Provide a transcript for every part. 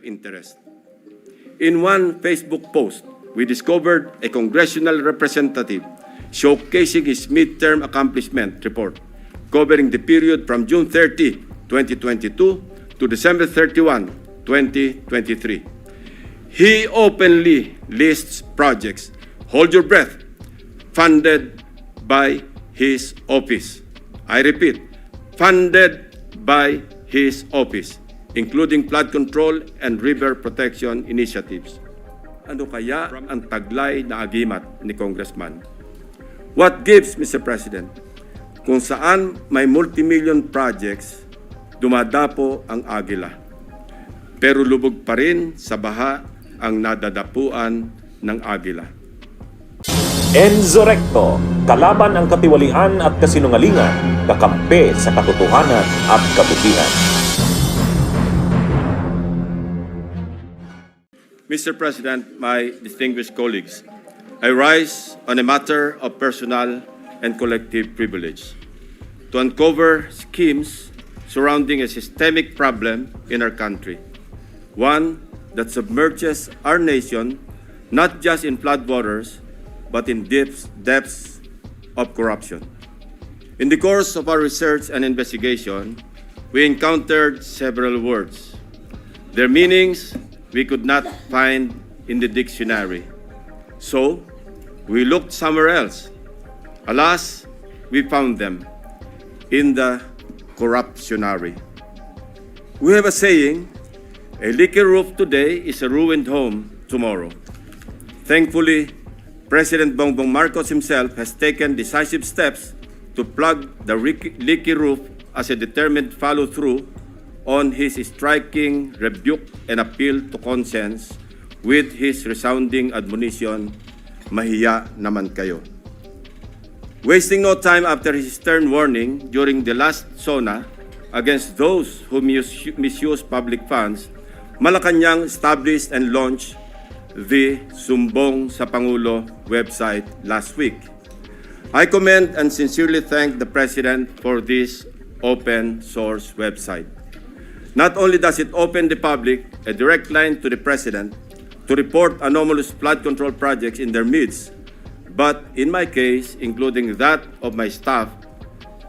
interest. In one Facebook post, we discovered a congressional representative showcasing his midterm accomplishment report covering the period from June 30, 2022 to December 31, 2023. He openly lists projects, hold your breath, funded by his office. I repeat, funded by his office, including flood control and river protection initiatives. Ano kaya ang taglay na agimat ni Congressman? What gives, Mr. President? Kung saan may multimillion projects, dumadapo ang agila. Pero lubog pa rin sa baha ang nadadapuan ng agila. Enzo Recto, kalaban ang katiwalian at kasinungalingan, kakampi sa katotohanan at kabutihan. Mr. President, my distinguished colleagues, I rise on a matter of personal and collective privilege to uncover schemes surrounding a systemic problem in our country, one that submerges our nation not just in floodwaters, but in depths of corruption. In the course of our research and investigation, we encountered several words. Their meanings we could not find in the dictionary. So, we looked somewhere else. Alas, we found them in the corruptionary. We have a saying, a leaky roof today is a ruined home tomorrow. Thankfully, President Bongbong Marcos himself has taken decisive steps to plug the leaky roof as a determined follow-through on his striking rebuke and appeal to conscience with his resounding admonition, mahiya naman kayo. Wasting no time after his stern warning during the last SONA against those who misuse public funds, Malacanang established and launched the Sumbong sa Pangulo website last week. I commend and sincerely thank the President for this open source website. Not only does it open the public a direct line to the President to report anomalous flood control projects in their midst, but in my case, including that of my staff,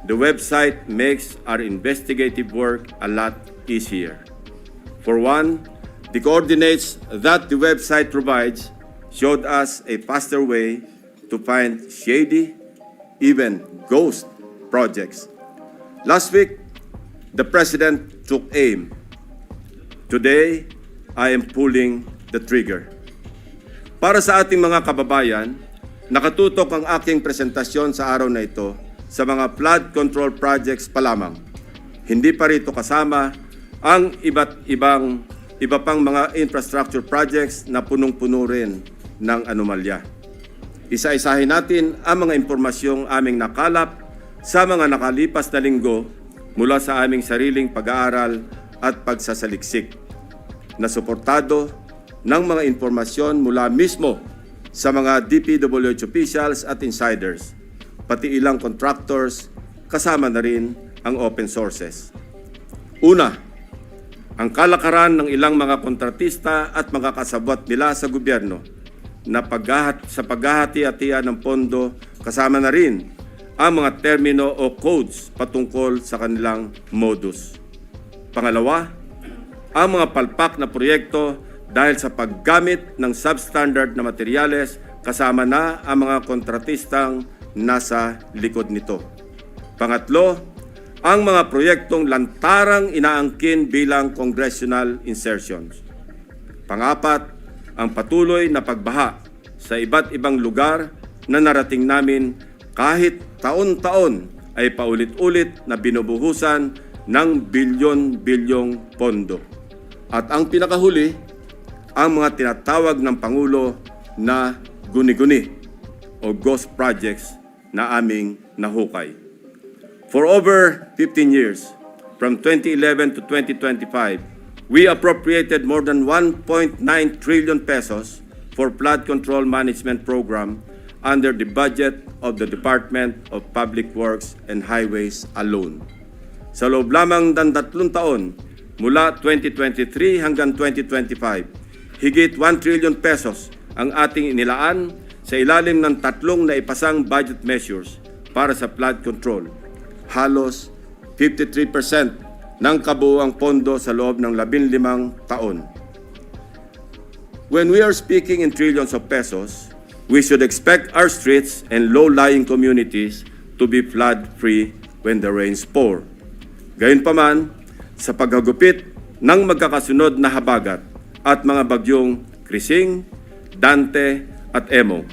the website makes our investigative work a lot easier. For one, the coordinates that the website provides showed us a faster way to find shady, even ghost projects. Last week, the President took aim. Today, I am pulling the trigger. Para sa ating mga kababayan, nakatutok ang aking presentasyon sa araw na ito sa mga flood control projects pa lamang. Hindi pa rito kasama ang iba pang mga infrastructure projects na punong-puno rin ng anomalya. Isa-isahin natin ang mga impormasyong aming nakalap sa mga nakalipas na linggo mula sa aming sariling pag-aaral at pagsasaliksik na suportado ng mga impormasyon mula mismo sa mga DPWH officials at insiders, pati ilang contractors, kasama na rin ang open sources. Una, ang kalakaran ng ilang mga kontratista at mga kasabwat nila sa gobyerno na sa paghahati-hatian ng pondo, kasama na rin ang mga termino o codes patungkol sa kanilang modus. Pangalawa, ang mga palpak na proyekto dahil sa paggamit ng substandard na materyales, kasama na ang mga kontratistang nasa likod nito. Pangatlo, ang mga proyektong lantarang inaangkin bilang congressional insertions. Pangapat, ang patuloy na pagbaha sa iba't ibang lugar na narating namin kahit taon-taon ay paulit-ulit na binubuhusan ng bilyon-bilyong pondo. At ang pinakahuli, ang mga tinatawag ng Pangulo na guni-guni o ghost projects na aming nahukay. For over 15 years, from 2011 to 2025, we appropriated more than 1.9 trillion pesos for flood control management program under the budget of the Department of Public Works and Highways alone. Sa loob lamang ng 3 taon, mula 2023 hanggang 2025, higit 1 trillion pesos ang ating inilaan sa ilalim ng tatlong naipasang budget measures para sa flood control. Halos 53% ng kabuuang pondo sa loob ng 15 taon. When we are speaking in trillions of pesos, we should expect our streets and low-lying communities to be flood-free when the rains pour. Gayunpaman, sa paghagupit ng magkakasunod na habagat at mga bagyong Krising, Dante at Emo,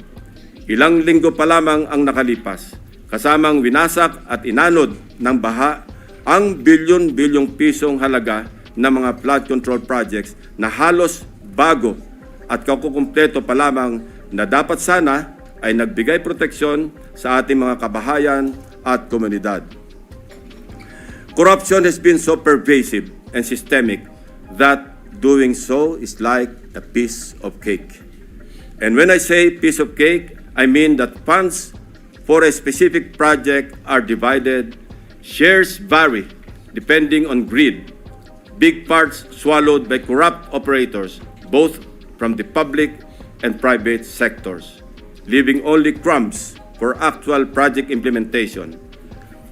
ilang linggo pa lamang ang nakalipas, kasamang winasak at inanod ng baha ang bilyon-bilyong pisong halaga ng mga flood control projects na halos bago at kakukumpleto pa lamang na dapat sana ay nagbigay proteksyon sa ating mga kabahayan at komunidad. Corruption has been so pervasive and systemic that doing so is like a piece of cake. And when I say piece of cake, I mean that funds for a specific project are divided, shares vary depending on greed, big parts swallowed by corrupt operators, both from the public and private sectors, leaving only crumbs for actual project implementation.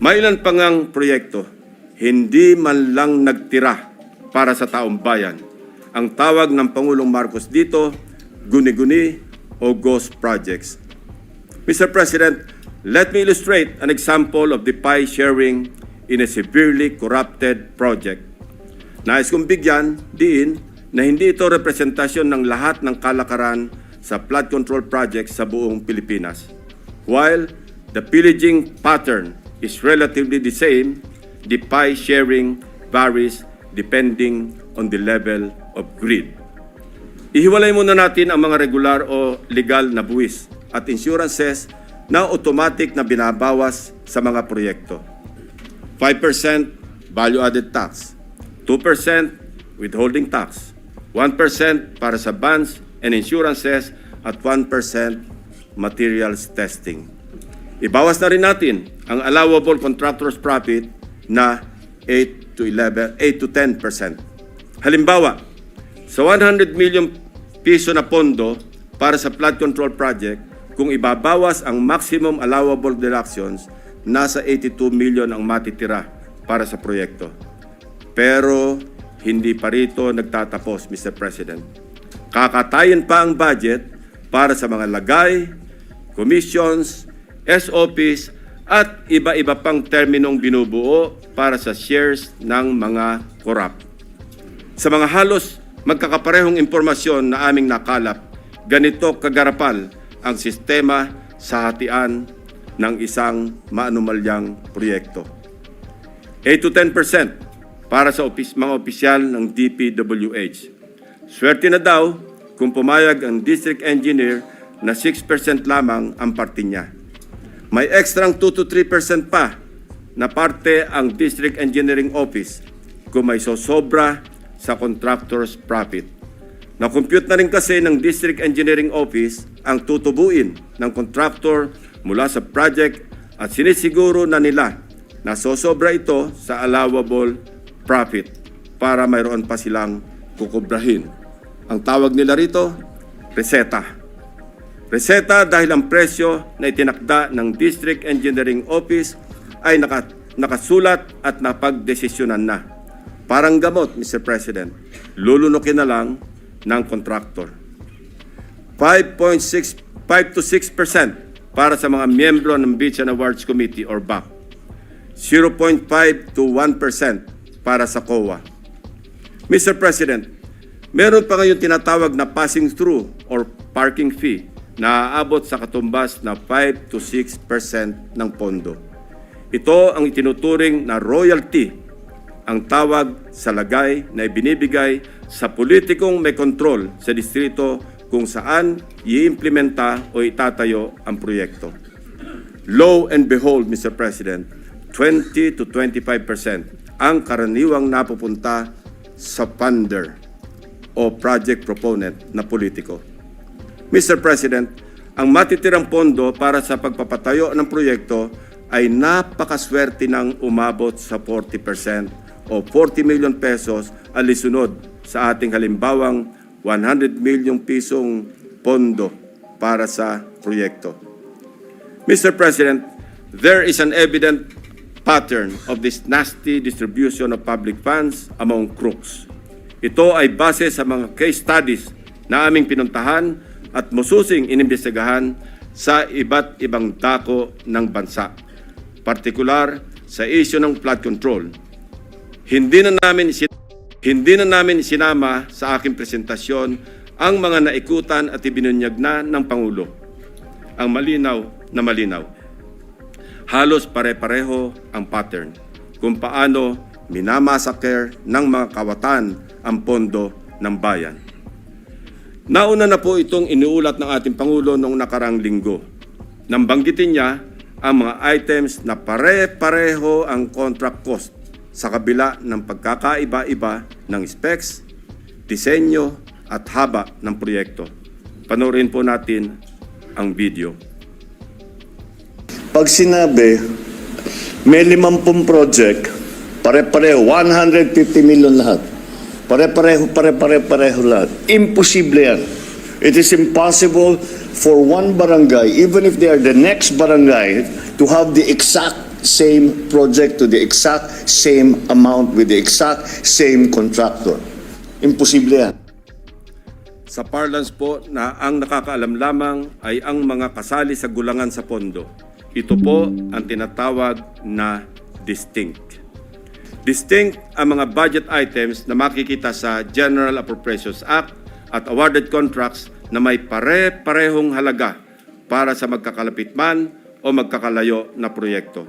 May ilan pa ngang proyekto, hindi man lang nagtira para sa taong bayan. Ang tawag ng Pangulong Marcos dito, guni-guni o ghost projects. Mr. President, let me illustrate an example of the pie sharing in a severely corrupted project. Nais kong bigyan diin na hindi ito representasyon ng lahat ng kalakaran sa flood control projects sa buong Pilipinas. While the pillaging pattern is relatively the same, the pie sharing varies depending on the level of greed. Ihiwalay muna natin ang mga regular o legal na buwis at insurances na automatic na binabawas sa mga proyekto. 5% value-added tax, 2% withholding tax, 1% para sa bonds and insurances at 1% materials testing. Ibawas na rin natin ang allowable contractor's profit na 8 to 10%. Halimbawa, sa 100 million piso na pondo para sa flood control project, kung ibabawas ang maximum allowable deductions, nasa 82 million ang matitira para sa proyekto. Pero hindi pa rito nagtatapos, Mr. President. Kakatayin pa ang budget para sa mga lagay, commissions, SOPs, at iba-iba pang terminong binubuo para sa shares ng mga korap. Sa mga halos magkakaparehong impormasyon na aming nakalap, ganito kagarapal ang sistema sa hatian ng isang maanumalyang proyekto. 8 to 10% para sa mga opisyal ng DPWH. Swerte na daw kung pumayag ang district engineer na 6% lamang ang parte niya. May ekstrang 2 to 3% pa na parte ang District Engineering Office kung may sosobra sa contractor's profit. Na-compute na rin kasi ng District Engineering Office ang tutubuin ng contractor mula sa project at sinisiguro na nila na sosobra ito sa allowable profit para mayroon pa silang kukubrahin. Ang tawag nila rito, reseta. Reseta dahil ang presyo na itinakda ng District Engineering Office ay nakasulat at napagdesisyonan na. Parang gamot, Mr. President, lulunukin na lang ng contractor. 5 to 6% para sa mga miyembro ng Beach and Awards Committee or BAC. 0.5 to 1% para sa COA. Mr. President, meron pa ngayon tinatawag na passing through or parking fee na aabot sa katumbas na 5 to 6% ng pondo. Ito ang itinuturing na royalty, ang tawag sa lagay na ibinibigay sa politikong may kontrol sa distrito kung saan iimplementa o itatayo ang proyekto. Lo and behold, Mr. President, 20 to 25% ang karaniwang napupunta sa funder o project proponent na politiko. Mr. President, ang matitirang pondo para sa pagpapatayo ng proyekto ay napakaswerte ng umabot sa 40% o 40 million pesos alisunod sa ating halimbawang 100 milyong pisong pondo para sa proyekto. Mr. President, there is an evident pattern of this nasty distribution of public funds among crooks. Ito ay base sa mga case studies na aming pinuntahan at mususing inimbestigahan sa iba't ibang dako ng bansa, partikular sa isyu ng flood control. Hindi na namin sinama sa aking presentasyon ang mga naikutan at ibinunyag na ng Pangulo. Ang malinaw na malinaw. Halos pare-pareho ang pattern kung paano minamasaker ng mga kawatan ang pondo ng bayan. Nauna na po itong iniulat ng ating Pangulo noong nakaraang linggo. Nang banggitin niya ang mga items na pare-pareho ang contract cost sa kabila ng pagkakaiba-iba ng specs, disenyo at haba ng proyekto. Panoorin po natin ang video. Pag sinabi, may 50 project, pare-pareho, 150 million lahat. Pare-pareho lahat. Imposible yan. It is impossible for one barangay, even if they are the next barangay, to have the exact same project to the exact same amount with the exact same contractor. Imposible yan. Sa parlance po na ang nakakaalam lamang ay ang mga kasali sa gulangan sa pondo. Ito po ang tinatawag na distinct. Distinct ang mga budget items na makikita sa General Appropriations Act at awarded contracts na may pare-parehong halaga para sa magkakalapit man o magkakalayo na proyekto.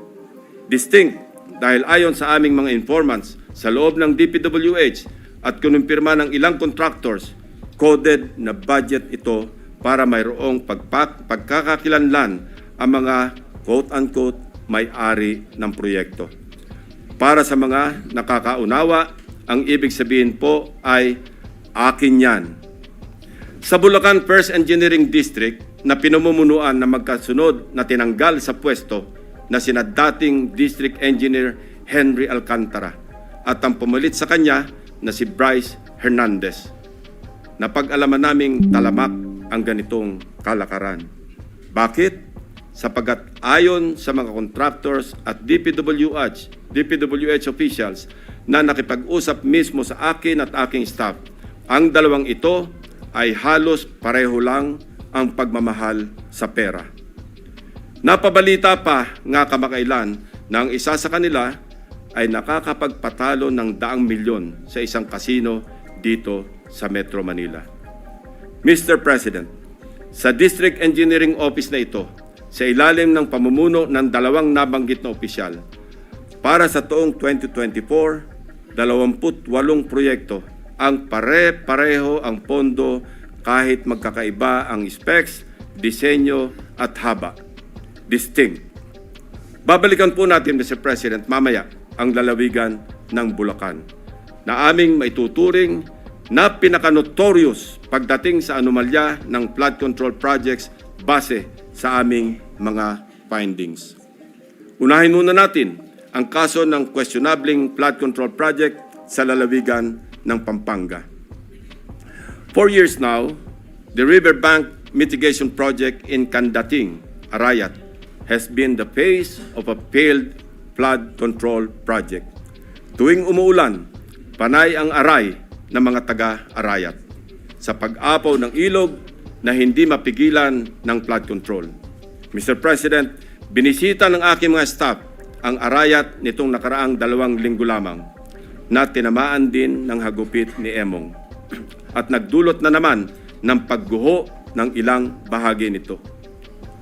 Distinct dahil ayon sa aming mga informants sa loob ng DPWH at kinumpirma ng ilang contractors, coded na budget ito para mayroong pagkakakilanlan ang mga quote-unquote may-ari ng proyekto. Para sa mga nakakaunawa, ang ibig sabihin po ay akin yan. Sa Bulacan First Engineering District na pinamumunuan na magkasunod na tinanggal sa pwesto na sina dating District Engineer Henry Alcantara at ang pumalit sa kanya na si Bryce Hernandez. Napag-alaman naming talamak ang ganitong kalakaran. Bakit? Sapagat ayon sa mga contractors at DPWH officials na nakipag-usap mismo sa akin at aking staff, ang dalawang ito ay halos pareho lang ang pagmamahal sa pera. Napabalita pa nga kamakailan na ang isa sa kanila ay nakakapagpatalo ng 100 milyon sa isang kasino dito sa Metro Manila. Mr. President, sa District Engineering Office na ito, sa ilalim ng pamumuno ng dalawang nabanggit na opisyal, para sa taong 2024, 28 proyekto ang pare-pareho ang pondo kahit magkakaiba ang specs, disenyo at haba. Distinct. Babalikan po natin, Mr. President, mamaya ang lalawigan ng Bulacan na aming maituturing na pinaka-notorious pagdating sa anomalya ng flood control projects base sa aming mga findings. Unahin muna natin ang kaso ng questionabling flood control project sa lalawigan ng Pampanga. 4 years now, the riverbank mitigation project in Candating, Arayat, has been the face of a failed flood control project. Tuwing umuulan, panay ang aray ng mga taga-Arayat sa pag-apaw ng ilog na hindi mapigilan ng flood control. Mr. President, binisita ng aking mga staff ang Arayat nitong nakaraang 2 linggo lamang na tinamaan din ng hagupit ni Emong at nagdulot na naman ng pagguho ng ilang bahagi nito.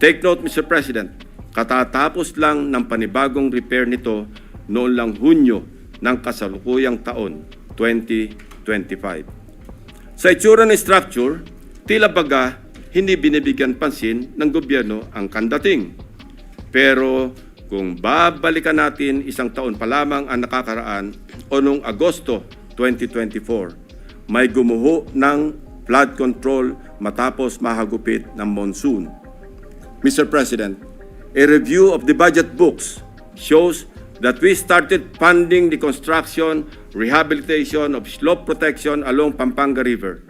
Take note, Mr. President, katatapos lang ng panibagong repair nito noon lang Hunyo ng kasalukuyang taon, 2025. Sa itsura ng structure, tila baga hindi binibigyan pansin ng gobyerno ang Candating. Pero kung babalikan natin 1 taon pa lamang ang nakakaraan o noong Agosto 2024, may gumuho ng flood control matapos mahagupit ng monsoon. Mr. President, a review of the budget books shows that we started funding the construction, rehabilitation of slope protection along Pampanga River,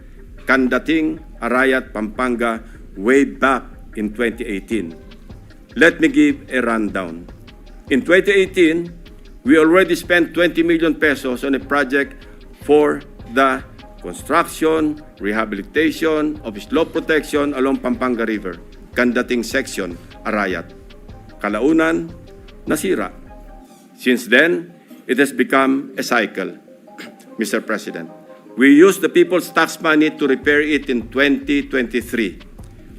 Candating, Arayat, Pampanga, way back in 2018. Let me give a rundown. In 2018, we already spent 20 million pesos on a project for the construction, rehabilitation of slope protection along Pampanga River, Candating section, Arayat. Kalaunan, nasira. Since then, it has become a cycle, Mr. President. We used the people's tax money to repair it in 2023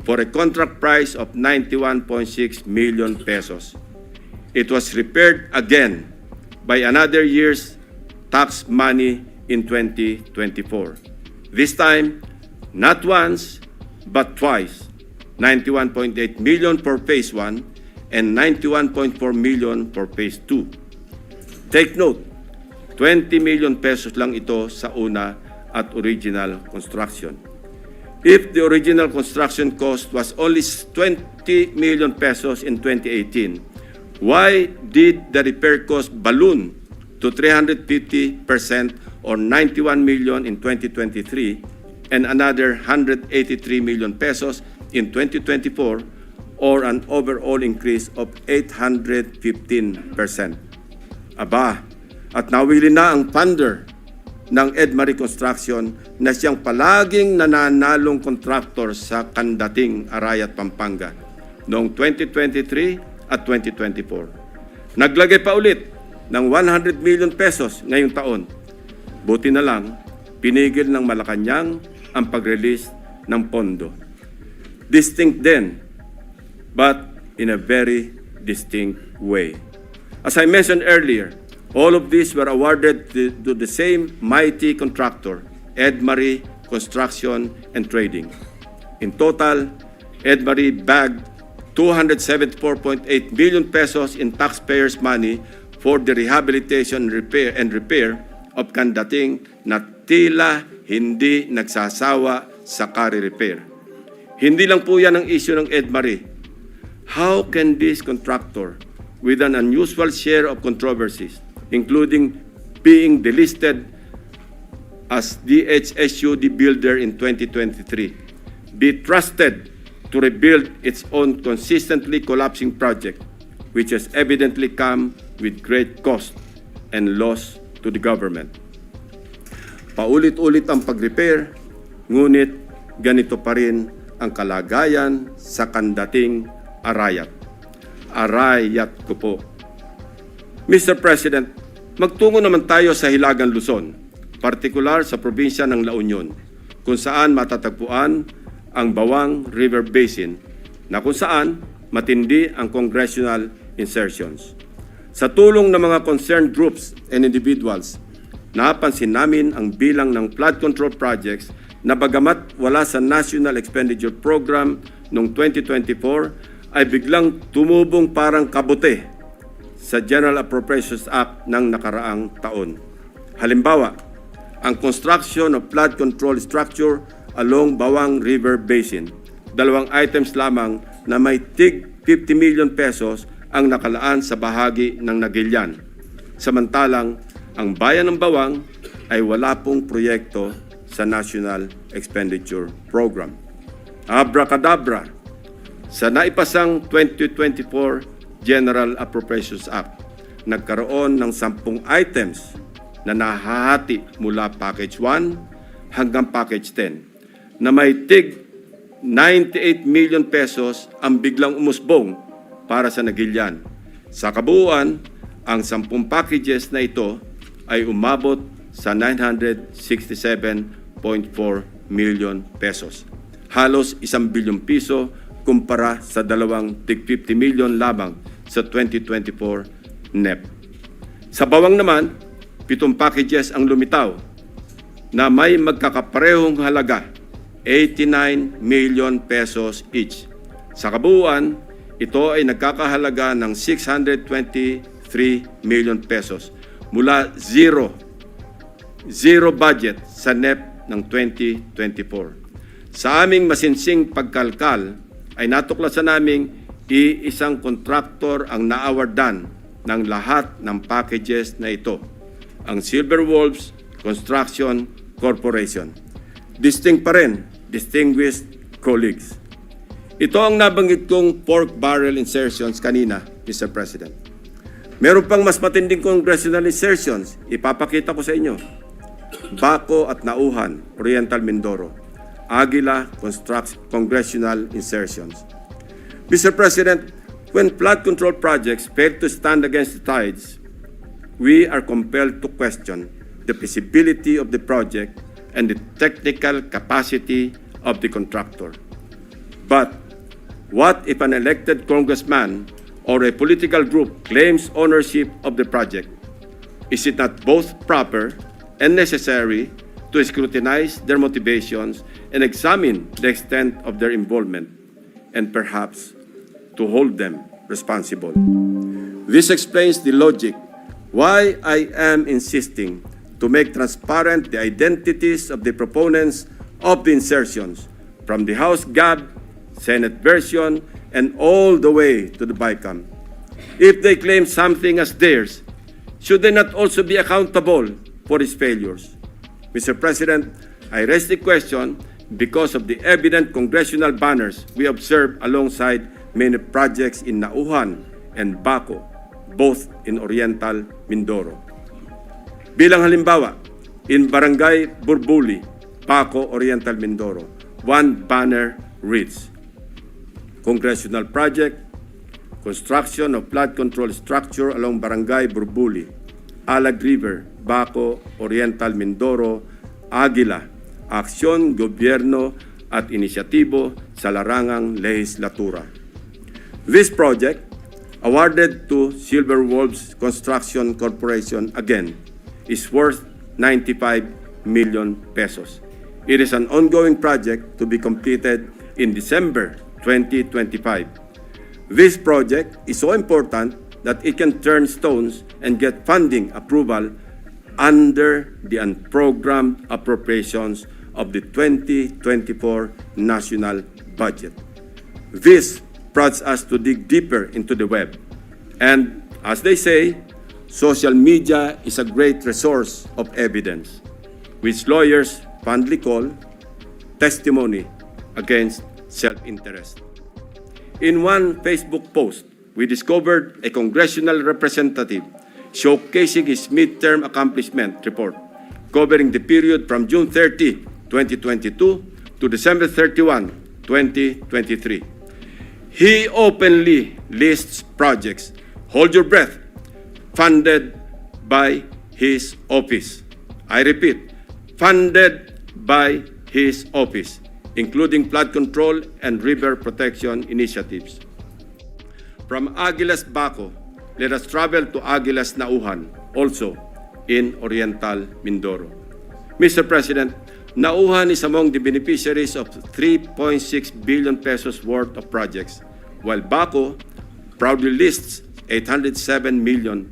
for a contract price of 91.6 million pesos. It was repaired again by another year's tax money in 2024. This time, not once, but twice, 91.8 million for Phase 1 and 91.4 million for Phase 2. Take note, 20 million pesos lang ito sa una at original construction. If the original construction cost was only 20 million pesos in 2018, why did the repair cost balloon to 350% or 91 million in 2023 and another 183 million pesos in 2024 or an overall increase of 815%? Aba, at nawili na ang funder ng Edmarie Construction na siyang palaging nananalong contractor sa Candating, Arayat, Pampanga noong 2023 at 2024. Naglagay pa ulit ng 100 million pesos ngayong taon. Buti na lang, pinigil ng Malacanang ang pag-release ng pondo. Distinct din, but in a very distinct way. As I mentioned earlier, all of these were awarded to the same mighty contractor, Edmarie Construction and Trading. In total, Edmarie bagged 274.8 billion pesos in taxpayers' money for the rehabilitation and repair of Candating na tila hindi nagsasawa sa kare-repair. Hindi lang po yan ang issue ng Edmarie. How can this contractor, with an unusual share of controversies, including being delisted as DHSUD builder in 2023, be trusted to rebuild its own consistently collapsing project, which has evidently come with great cost and loss to the government? Paulit-ulit ang pag-repair, ngunit ganito pa rin ang kalagayan sa Candating, Arayat. Arayat ko po. Mr. President, magtungo naman tayo sa Hilagang Luzon, partikular sa probinsya ng La Union, kung saan matatagpuan ang Bawang River Basin, na kung saan matindi ang congressional insertions. Sa tulong ng mga concerned groups and individuals, napansin namin ang bilang ng flood control projects na bagamat wala sa National Expenditure Program noong 2024, ay biglang tumubong parang kabute sa General Appropriations Act ng nakaraang taon. Halimbawa, ang construction of flood control structure along Bawang River Basin. 2 items lamang na may tig 50 million pesos ang nakalaan sa bahagi ng Nagilian. Samantalang, ang bayan ng Bawang ay wala pong proyekto sa National Expenditure Program. Abracadabra, sa naipasang 2024 General Appropriations Act, nagkaroon ng 10 items na nahahati mula Package 1 hanggang Package 10 na may tig 98 million pesos ang biglang umusbong para sa Nagilian. Sa kabuuan, ang 10 packages na ito ay umabot sa 967.4 million pesos. Halos 1 bilyong piso kumpara sa 2 tig 50 million lamang sa 2024 NEP. Sa Bawang naman, 7 packages ang lumitaw na may magkakaparehong halaga, 89 million pesos each. Sa kabuuan, ito ay nagkakahalaga ng 623 million pesos mula zero budget sa NEP ng 2024. Sa aming masinsing pagkalkal, ay natuklasan naming iisang kontraktor ang naawardan ng lahat ng packages na ito, ang Silver Wolves Construction Corporation. Distinct pa rin, distinguished colleagues. Ito ang nabanggit kong pork barrel insertions kanina, Mr. President. Meron pang mas matinding congressional insertions, ipapakita ko sa inyo. Baco at Nauhan, Oriental Mindoro. Aguila congressional insertions. Mr. President, when flood control projects fail to stand against the tides, we are compelled to question the feasibility of the project and the technical capacity of the contractor. But what if an elected congressman or a political group claims ownership of the project? Is it not both proper and necessary to scrutinize their motivations and examine the extent of their involvement, and perhaps to hold them responsible? This explains the logic why I am insisting to make transparent the identities of the proponents of the insertions from the House GAB, Senate version, and all the way to the BICAM. If they claim something as theirs, should they not also be accountable for its failures? Mr. President, I raise the question because of the evident congressional banners we observe alongside many projects in Nauhan and Baco, both in Oriental Mindoro. Bilang halimbawa, in Barangay Burbuli, Baco, Oriental Mindoro, one banner reads, Congressional Project, Construction of Flood Control Structure along Barangay Burbuli, Alag River, Baco, Oriental Mindoro, Aguila, Aksyon, Gobyerno at Inisyatibo sa Larangang Lehislatura. This project, awarded to Silver Wolves Construction Corporation again, is worth 95 million pesos. It is an ongoing project to be completed in December 2025. This project is so important that it can turn stones and get funding approval under the unprogrammed appropriations of the 2024 national budget. This prompts us to dig deeper into the web. And as they say, social media is a great resource of evidence, which lawyers fondly call testimony against self-interest. In one Facebook post, we discovered a congressional representative showcasing his midterm accomplishment report covering the period from June 30, 2022 to December 31, 2023. He openly lists projects, hold your breath, funded by his office. I repeat, funded by his office, including flood control and river protection initiatives. From Aguilas Baco, let us travel to Aguilas Nauhan, also in Oriental Mindoro. Mr. President, Nauhan is among the beneficiaries of 3.6 billion pesos worth of projects, while Baco proudly lists 807 million,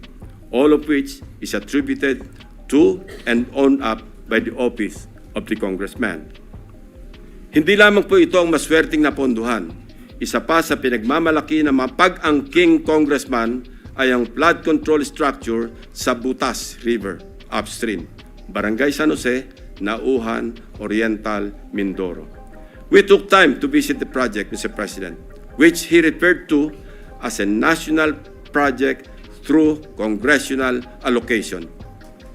all of which is attributed to and owned up by the office of the congressman. Hindi lamang po ito ang maswerteng napondohan. Isa pa sa pinagmamalaki ng mga pag-angking congressman ay ang flood control structure sa Butas River upstream, Barangay San Jose, Nauhan, Oriental, Mindoro. We took time to visit the project, Mr. President, which he referred to as a national project through congressional allocation.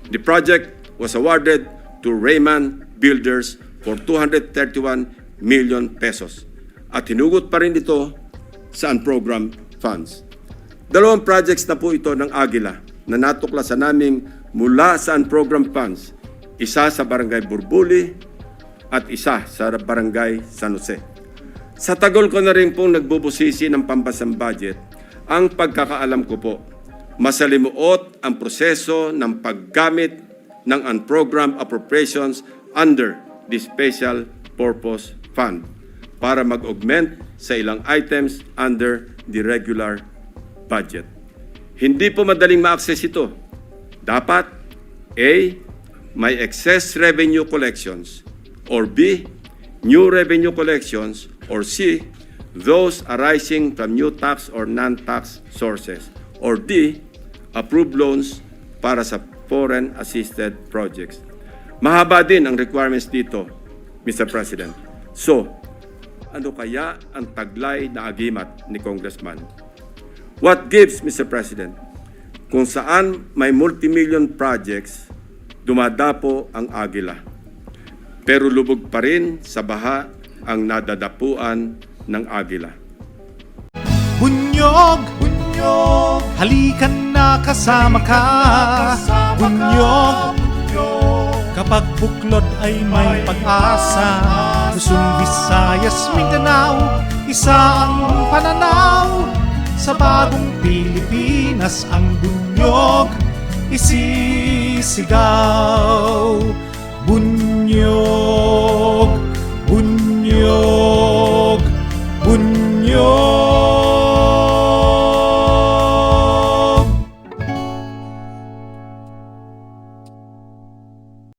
The project was awarded to Raymond Builders for 231 million pesos at hinugot pa rin ito sa unprogrammed funds. Dalawang projects na po ito ng Aguila na natuklasan naming mula sa unprogrammed funds, isa sa Barangay Burbuli at isa sa Barangay San Jose. Sa tagal ko na rin pong nagbubusisi ng pampasang budget, ang pagkakaalam ko po, masalimuot ang proseso ng paggamit ng unprogrammed appropriations under the Special Purpose Fund para mag-augment sa ilang items under the regular budget. Hindi po madaling ma-access ito. Dapat A, may excess revenue collections, or B, new revenue collections, or C, those arising from new tax or non-tax sources, or D, approved loans para sa foreign assisted projects. Mahaba din ang requirements dito, Mr. President. So, ano kaya ang taglay na agimat ni Congressman? What gives, Mr. President? Kung saan may multimillion projects, dumadapo ang agila. Pero lubog pa rin sa baha ang nadadapuan ng agila. Bunyog, bunyog, halikan na kasama ka. Bunyog, kapag buklod ay may pag-asa. Luzon, Visayas, Mindanao, isa ang pananaw. Sa bagong Pilipinas ang bunyog isisigaw. Bunyog, bunyog.